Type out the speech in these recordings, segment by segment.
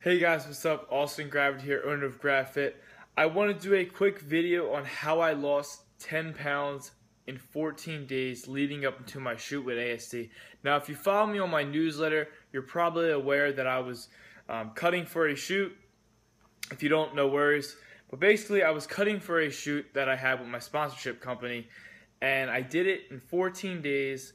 Hey guys, what's up? Austin Gravity here, owner of GravFit. I want to do a quick video on how I lost 10 pounds in 14 days leading up to my shoot with ASD. Now, if you follow me on my newsletter, you're probably aware that I was cutting for a shoot. If you don't, no worries. But basically, I was cutting for a shoot that I had with my sponsorship company, and I did it in 14 days.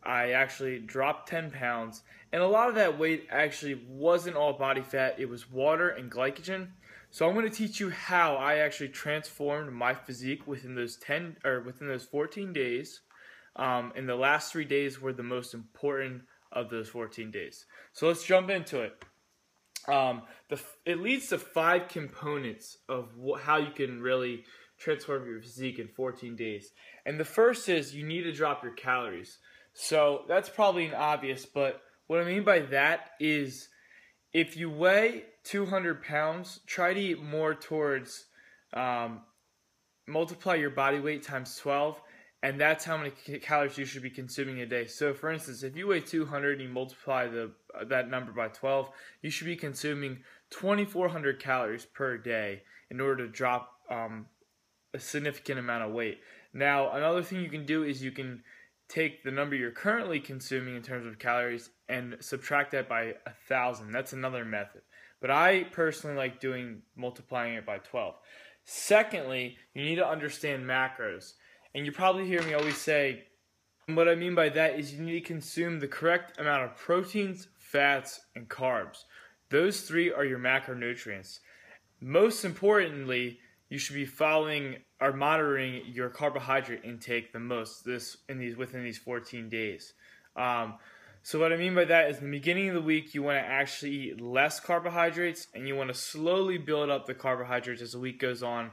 I actually dropped 10 pounds, and a lot of that weight actually wasn't all body fat, it was water and glycogen. So I'm going to teach you how I actually transformed my physique within those 14 days. And the last 3 days were the most important of those 14 days. So let's jump into it. It leads to 5 components of how you can really transform your physique in 14 days. And the first is you need to drop your calories. So that's probably an obvious, but what I mean by that is if you weigh 200 pounds, try to eat more towards multiply your body weight times 12, and that's how many calories you should be consuming a day. So for instance, if you weigh 200 and you multiply that number by 12, you should be consuming 2,400 calories per day in order to drop a significant amount of weight. Now, another thing you can do is you can take the number you're currently consuming in terms of calories and subtract that by 1,000. That's another method. But I personally like multiplying it by 12. Secondly, you need to understand macros. And you probably hear me always say, what I mean by that is you need to consume the correct amount of proteins, fats, and carbs. Those 3 are your macronutrients. Most importantly, you should be following or monitoring your carbohydrate intake the most within these 14 days. So what I mean by that is in the beginning of the week, you want to actually eat less carbohydrates, and you want to slowly build up the carbohydrates as the week goes on,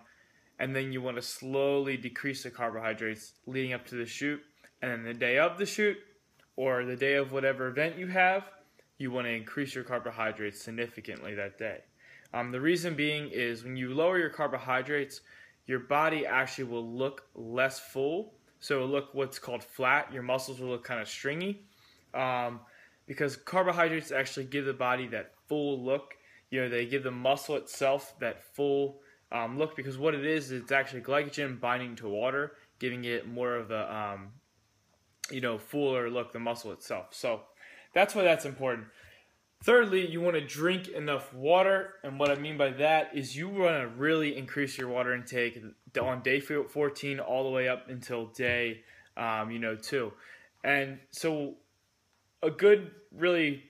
and then you want to slowly decrease the carbohydrates leading up to the shoot. And then the day of the shoot, or the day of whatever event you have, you want to increase your carbohydrates significantly that day. The reason being is when you lower your carbohydrates, your body actually will look less full. So it'll look what's called flat. Your muscles will look kind of stringy because carbohydrates actually give the body that full look. You know, they give the muscle itself that full look because what it is, it's actually glycogen binding to water, giving it more of a fuller look, the muscle itself. So that's why that's important. Thirdly, you want to drink enough water, and what I mean by that is you want to really increase your water intake on day 14 all the way up until day 2. And so a good really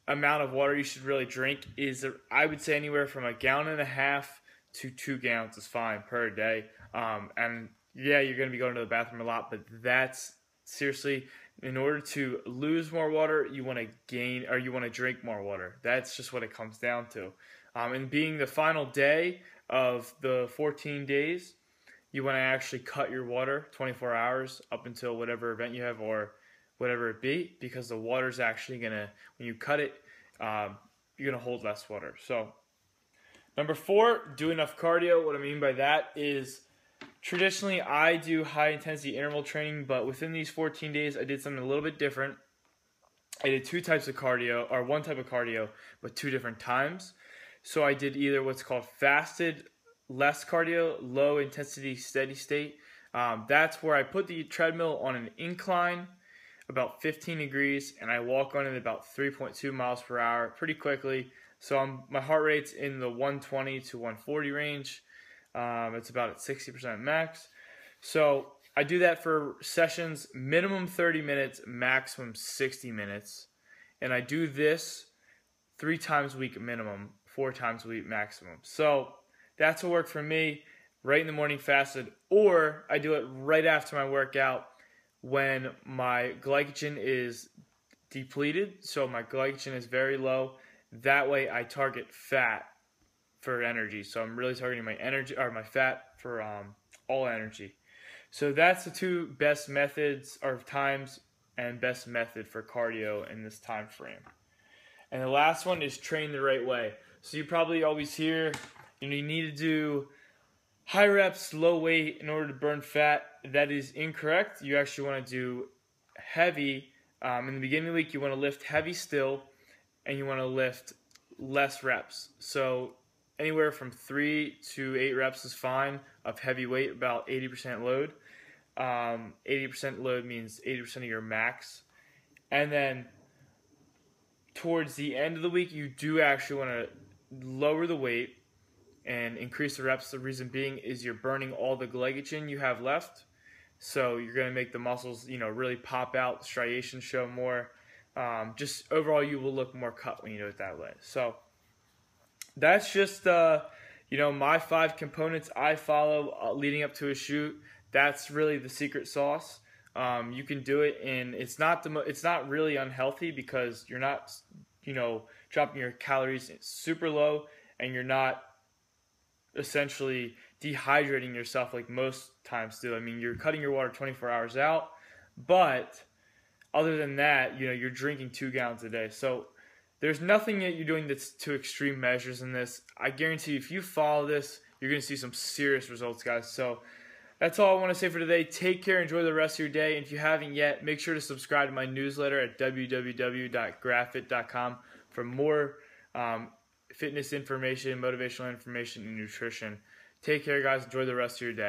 amount of water you should really drink is, I would say, anywhere from 1.5 gallons to 2 gallons is fine per day. And yeah, you're going to be going to the bathroom a lot, but that's seriously, in order to lose more water, you want to drink more water. That's just what it comes down to. And being the final day of the 14 days, you want to actually cut your water 24 hours up until whatever event you have or whatever it be, because the water's actually going to, when you cut it, you're going to hold less water. So, number 4, do enough cardio. What I mean by that is, traditionally, I do high-intensity interval training, but within these 14 days, I did something a little bit different. I did 2 types of cardio, or 1 type of cardio, but 2 different times. So I did either what's called fasted, less cardio, low-intensity, steady state. That's where I put the treadmill on an incline, about 15 degrees, and I walk on it about 3.2 miles per hour pretty quickly. So my heart rate's in the 120 to 140 range. It's about at 60% max. So I do that for sessions, minimum 30 minutes, maximum 60 minutes. And I do this 3 times a week minimum, 4 times a week maximum. So that's what worked for me, right in the morning fasted, or I do it right after my workout when my glycogen is depleted. So my glycogen is very low. That way I target fat for energy. So I'm really targeting my energy or my fat for all energy. So that's the 2 best methods or times and best method for cardio in this time frame. And the last one is train the right way. So you probably always hear, you need to do high reps, low weight in order to burn fat. That is incorrect. You actually want to do heavy. In the beginning of the week, you want to lift heavy still, and you want to lift less reps. So anywhere from 3 to 8 reps is fine of heavy weight, about 80% load. 80% load means 80% of your max. And then towards the end of the week, you do actually want to lower the weight and increase the reps. The reason being is you're burning all the glycogen you have left. So you're going to make the muscles, really pop out, the striations show more. Just overall, you will look more cut when you do it that way. So that's just, my 5 components I follow leading up to a shoot. That's really the secret sauce. You can do it, and it's not really unhealthy because you're not, dropping your calories super low, and you're not essentially dehydrating yourself like most times do. I mean, you're cutting your water 24 hours out, but other than that, you're drinking 2 gallons a day. So there's nothing that you're doing that's to extreme measures in this. I guarantee you, if you follow this, you're going to see some serious results, guys. So that's all I want to say for today. Take care. Enjoy the rest of your day. And if you haven't yet, make sure to subscribe to my newsletter at www.grafit.com for more fitness information, motivational information, and nutrition. Take care, guys. Enjoy the rest of your day.